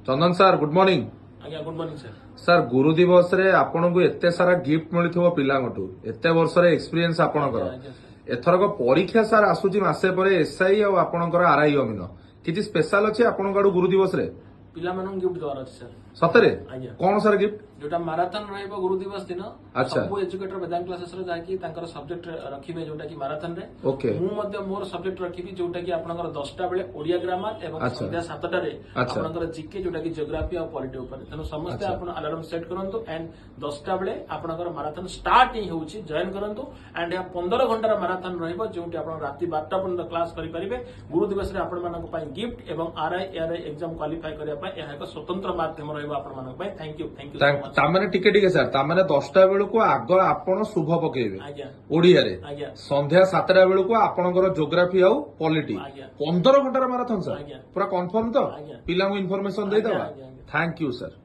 चंदन sir good morning. आज्ञा good morning sir. Sir गुरु दिवस रे आपनकु एते सारा गिफ्ट मिलिथबो पिलांगटू एते वर्ष रे एक्सपीरियंस आपनकर एथरक परीक्षा सर आसुची मासे परे एसआई और आपनकर आरआई अमीन किछि स्पेशल अछि आपनकर गुरु दिवस रे पिला मानन गिफ्ट द्वारा अछि सर। सतरे आज्ञा कोन सर गिफ्ट जोटा मैराथन रहइबो गुरु दिवस दिन अच्छा। सब एजुकेटर वेदांत क्लासेस रे जाकी तांकर सब्जेक्ट रखिबे जोटा की मैराथन रे ओके मु मध्ये मोर सब्जेक्ट रखिबी जोटा की आपनकर 10टा बेले ओडिया ग्रामर एवं अच्छा। संध्या 7टा रे अच्छा। आपनकर जीके जोटा की जियोग्राफी और पॉलिटी ऊपर तनो समस्त अच्छा। आपण अलार्म सेट करंतु एंड 10टा बेले आपनकर मैराथन स्टार्ट ही होउची जॉइन करंतु एंड या 15 घंटा मैराथन रहइबो जोटी आपण राति 12टा पर्यंत क्लास करि परिबे। गुरु दिवस रे आपण मानक पई गिफ्ट एवं आरआई एग्जाम क्वालिफाई करिया पई यह एक स्वतंत्र माध्यम रहइबो आपण मानक पई। थैंक यू तामाने टिके टिके सर तामाने 10टा बेलको आग आपण शुभ पकेबे आज्ञा ओडिया रे आज्ञा संध्या 7टा बेलको आपनकर जियोग्राफी और पॉलिटी आज्ञा 15 घंटा मैराथन सर आज्ञा पूरा कंफर्म तो आज्ञा पिला इनफॉरमेशन दे दबा। आज्ञा, आज्ञा। Thank you sir.